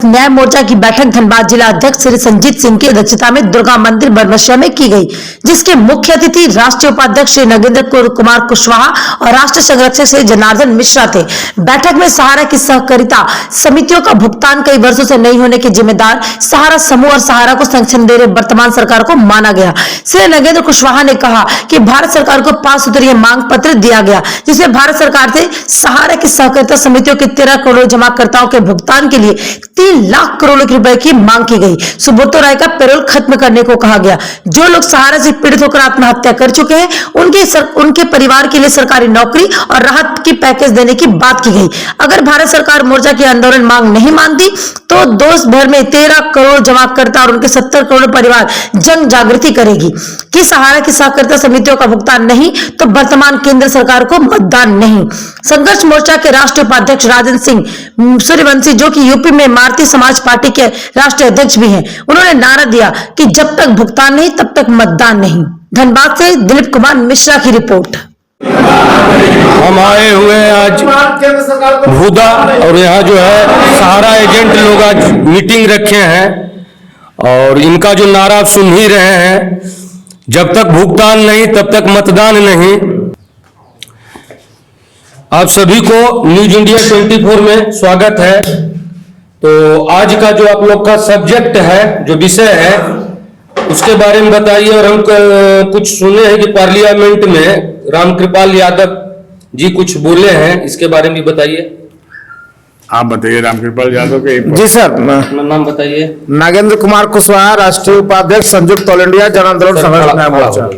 न्याय मोर्चा की बैठक धनबाद जिला अध्यक्ष श्री संजीत सिंह की अध्यक्षता में दुर्गा मंदिर बरमसिया में की गई, जिसके मुख्य अतिथि राष्ट्रीय उपाध्यक्ष श्री नगेंद्र कुमार कुशवाहा और राष्ट्रीय संरक्षक श्री जनार्दन मिश्रा थे। बैठक में सहारा की सहकारिता समितियों का भुगतान कई वर्षों से नहीं होने के जिम्मेदार सहारा समूह और सहारा को संरक्षण दे रहे वर्तमान सरकार को माना गया। श्री नगेंद्र कुशवाहा ने कहा कि भारत सरकार को 5 सूत्रीय मांग पत्र दिया गया, जिसमें भारत सरकार से सहारा की सहकारिता समितियों के 13 करोड़ जमाकर्ताओं के भुगतान के लिए 3 लाख करोड़ रुपए की मांग की गई। सुब्रतो राय का पेरोल खत्म करने को कहा गया। जो लोग सहारा से पीड़ित होकर आत्महत्या कर चुके हैं, उनके परिवार के लिए सरकारी नौकरी और राहत की पैकेज देने की बात की गई। अगर भारत सरकार मोर्चा की आंदोलन मांग नहीं मानती तो देश भर में 13 करोड़ जमाकर्ता और उनके 70 करोड़ परिवार जन जागृति करेगी कि सहारा की सहकारिता समितियों का भुगतान नहीं तो वर्तमान केंद्र सरकार को मतदान नहीं। संघर्ष मोर्चा के राष्ट्रीय उपाध्यक्ष राजन सिंह सूर्यवंशी, जो कि यूपी में भारतीय समाज पार्टी के राष्ट्रीय अध्यक्ष भी हैं, उन्होंने नारा दिया कि जब तक भुगतान नहीं तब तक मतदान नहीं। धनबाद से दिलीप कुमार मिश्रा की रिपोर्ट। हम आए हुए आज भूदा और यहाँ जो है सहारा एजेंट लोग आज मीटिंग रखे हैं और इनका जो नारा आप सुन ही रहे हैं, जब तक भुगतान नहीं तब तक मतदान नहीं। आप सभी को न्यूज इंडिया 24 में स्वागत है। तो आज का जो आप लोग का सब्जेक्ट है, जो विषय है, उसके बारे में बताइए। और हम कुछ सुने हैं कि पार्लियामेंट में रामकृपाल यादव जी कुछ बोले हैं, इसके बारे में भी बताइए। आप बताइए रामकृपाल यादव के। जी सर, अपना नाम बताइए। नागेंद्र कुमार कुशवाहा, राष्ट्रीय उपाध्यक्ष संयुक्त ऑल इंडिया जन आंदोलन संघर्ष न्याय मोर्चा।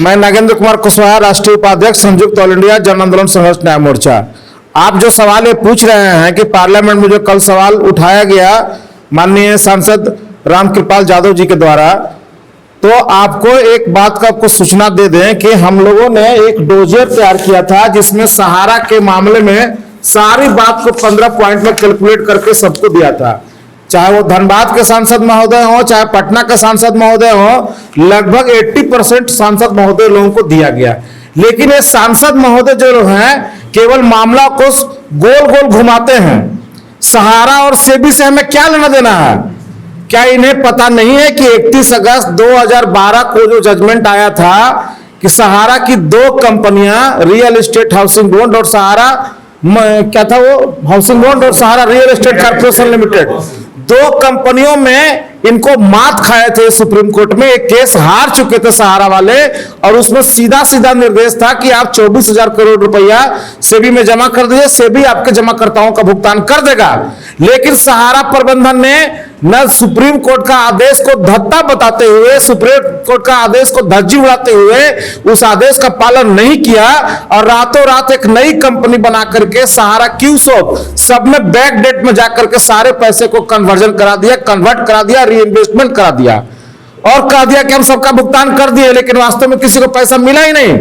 मैं नागेंद्र कुमार कुशवाहा, राष्ट्रीय उपाध्यक्ष संयुक्त ऑल इंडिया जन आंदोलन संघर्ष न्याय मोर्चा। आप जो सवाल ये पूछ रहे हैं कि पार्लियामेंट में जो कल सवाल उठाया गया माननीय सांसद रामकृपाल यादव जी के द्वारा, तो आपको एक बात का आपको सूचना दे दें कि हम लोगों ने एक डोजियर तैयार किया था, जिसमें सहारा के मामले में सारी बात को 15 पॉइंट में कैलकुलेट करके सबको दिया था। चाहे वो धनबाद के सांसद महोदय हो, चाहे पटना के सांसद महोदय हो, लगभग 80% सांसद महोदय लोगों को दिया गया। लेकिन ये सांसद महोदय जो हैं केवल मामला को गोल गोल घुमाते हैं। सहारा और सेबी से हमें क्या लेना देना है? क्या इन्हें पता नहीं है कि 31 अगस्त 2012 को जो जजमेंट आया था कि सहारा की 2 कंपनियां, रियल एस्टेट हाउसिंग बोर्ड और सहारा क्या था वो हाउसिंग बोर्ड और सहारा रियल एस्टेट कॉर्पोरेशन लिमिटेड, 2 कंपनियों में इनको मात खाए थे। सुप्रीम कोर्ट में एक केस हार चुके थे सहारा वाले, और उसमें सीधा सीधा निर्देश था कि आप 24,000 करोड़ रुपया सेबी में जमा कर दीजिए, सेबी आपके जमाकर्ताओं का भुगतान कर देगा। लेकिन सहारा प्रबंधन ने न सुप्रीम कोर्ट का आदेश को धत्ता बताते हुए, सुप्रीम कोर्ट का आदेश को धज्जी उड़ाते हुए उस आदेश का पालन नहीं किया, और रातों रात एक नई कंपनी बना करके सहारा क्यूसॉप सब में बैक डेट में जाकर के सारे पैसे को कन्वर्जन करा दिया, कन्वर्ट करा दिया, रीइन्वेस्टमेंट करा दिया और कह दिया कि हम सबका भुगतान कर दिए। लेकिन वास्तव में किसी को पैसा मिला ही नहीं।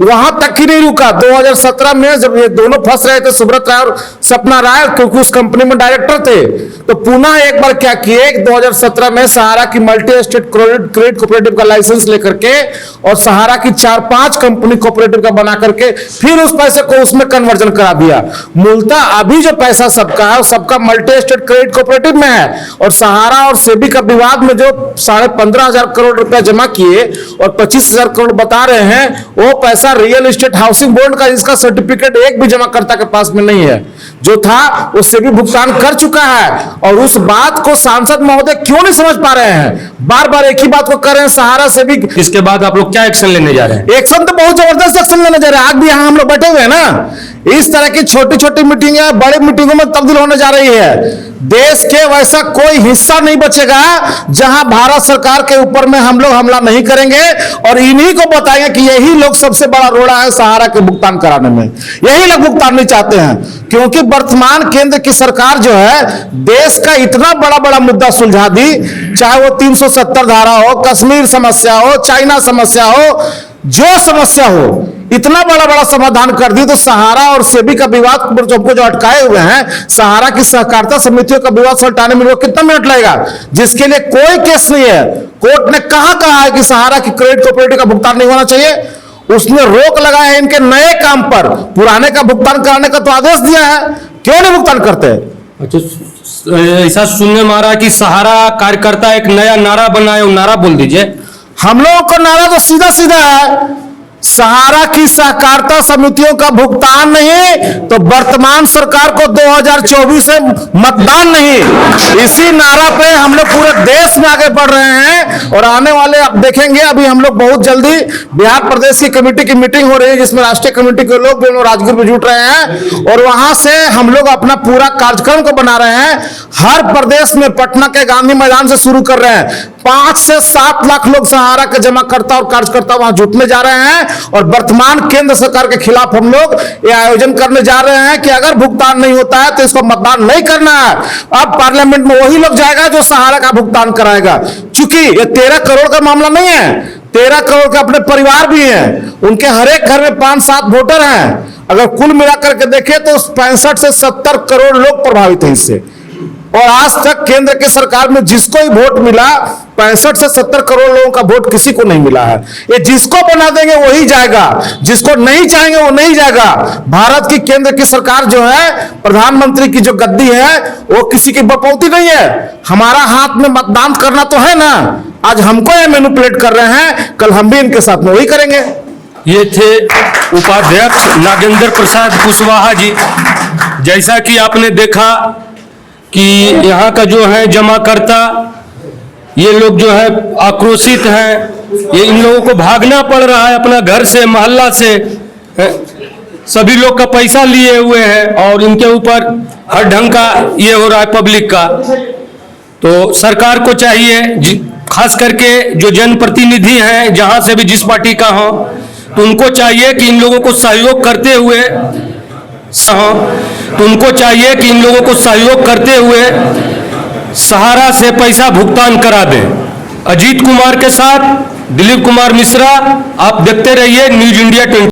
वहां तक ही नहीं रुका। 2017 में जब ये दोनों फंस रहे थे, सुब्रत राय और सपना राय, क्योंकि उस कंपनी में डायरेक्टर थे, तो पुनः एक बार क्या किए, 2017 में सहारा की मल्टी एस्टेट क्रेडिट कोऑपरेटिव का लाइसेंस लेकर के और सहारा की 4-5 कंपनी कोऑपरेटिव का बना करके फिर उस पैसे को उसमें कन्वर्जन करा दिया। मूलतः अभी जो पैसा सबका है, सबका मल्टी एस्टेट क्रेडिट कोऑपरेटिव में है, और सहारा और सेबी का विवाद में जो 15,500 करोड़ रुपया जमा किए और 25,000 करोड़ बता रहे हैं, वो पैसा रियल एस्टेट हाउसिंग बोर्ड का, इसका सर्टिफिकेट एक भी जमाकर्ता के पास में नहीं है। जो था उससे भी भुगतान कर चुका है, और उस बात को सांसद महोदय क्यों नहीं समझ पा रहे हैं? बार बार एक ही बात को कर रहे हैं सहारा से भी। इसके बाद आप लोग क्या एक्शन लेने जा रहे हैं? एक्शन तो बहुत जबरदस्त एक्शन लेने जा रहे हैं। आज भी यहाँ हम लोग बैठे हुए हैं ना। इस तरह की छोटी छोटी मीटिंग बड़ी मीटिंगों में तब्दील होने जा रही है। देश के वैसा कोई हिस्सा नहीं बचेगा जहां भारत सरकार के ऊपर में हम लोग हमला नहीं करेंगे, और इन्हीं को बताएंगे कि यही लोग सबसे बड़ा रोड़ा है सहारा के भुगतान कराने में। यही लोग भुगतान नहीं चाहते हैं, क्योंकि वर्तमान केंद्र की सरकार जो है देश का इतना बड़ा बड़ा मुद्दा सुलझा दी, चाहे वो 370 धारा हो, कश्मीर समस्या हो, चाइना समस्या हो, जो समस्या हो, इतना बड़ा बड़ा समाधान कर दी। तो सहारा और सेबी का विवाद हमको जो अटकाए हुए हैं, सहारा की सहकारिता समितियों का विवाद सुलझाने में कितना मिनट लगेगा, जिसके लिए कोई केस नहीं है। कोर्ट ने कहा है कि सहारा की क्रेडिट कोऑपरेटिव का भुगतान नहीं होना चाहिए। उसने रोक लगाया है इनके नए काम पर, पुराने का भुगतान कराने का तो आदेश दिया है, क्यों नहीं भुगतान करते? अच्छा, ऐसा सुनने में आ रहा है कि सहारा कार्यकर्ता एक नया नारा बनाए, वो नारा बोल दीजिए। हम लोगों का नारा तो सीधा सीधा है, सहारा की सहकारिता समितियों का भुगतान नहीं तो वर्तमान सरकार को 2024 में मतदान नहीं। इसी नारा पे हम लोग पूरे देश में आगे बढ़ रहे हैं और आने वाले आप देखेंगे, अभी हम लोग बहुत जल्दी बिहार प्रदेश की कमेटी की मीटिंग हो रही है जिसमें राष्ट्रीय कमेटी के लोग भी राजगीर में जुट रहे हैं और वहां से हम लोग अपना पूरा कार्यक्रम को बना रहे हैं। हर प्रदेश में पटना के गांधी मैदान से शुरू कर रहे हैं। 5 से 7 लाख लोग सहारा के जमाकर्ता और कार्यकर्ता वहां जुटने जा रहे हैं और वर्तमान केंद्र सरकार के खिलाफ हम लोग ये आयोजन करने जा रहे हैं कि अगर भुगतान नहीं होता है तो इसको मतदान नहीं करना है। अब पार्लियामेंट में वही लोग जाएगा जो सहारा का भुगतान कराएगा, क्योंकि ये 13 करोड़ का मामला नहीं है। 13 करोड़ के अपने परिवार भी हैं, उनके हर एक घर में 5-7 वोटर हैं। अगर कुल मिलाकर के देखें तो 65 से 70 करोड़ लोग प्रभावित हैं इससे। और आज तक केंद्र की सरकार में जिसको ही वोट मिला 65 से 70 करोड़ लोगों का वोट किसी को नहीं मिला है। ये जिसको बना देंगे वही जाएगा, जिसको नहीं चाहेंगे वो नहीं जाएगा। भारत की केंद्र की सरकार जो है, प्रधानमंत्री की जो गद्दी है वो किसी की बपौती नहीं है। हमारा हाथ में मतदान करना तो है ना। आज हमको ये मैनिपुलेट कर रहे हैं, कल हम भी इनके साथ में वही करेंगे। ये थे उपाध्यक्ष नागेंद्र प्रसाद कुशवाहा जी। जैसा कि आपने देखा कि यहाँ का जो है जमाकर्ता, ये लोग जो है आक्रोशित हैं। ये इन लोगों को भागना पड़ रहा है अपना घर से, मोहल्ला से। सभी लोग का पैसा लिए हुए हैं और इनके ऊपर हर ढंग का ये हो रहा है पब्लिक का। तो सरकार को चाहिए, खास करके जो जनप्रतिनिधि हैं जहाँ से भी जिस पार्टी का हो, तो उनको चाहिए कि इन लोगों को सहयोग करते हुए सहारा से पैसा भुगतान करा दें। अजीत कुमार के साथ दिलीप कुमार मिश्रा, आप देखते रहिए न्यूज इंडिया 20।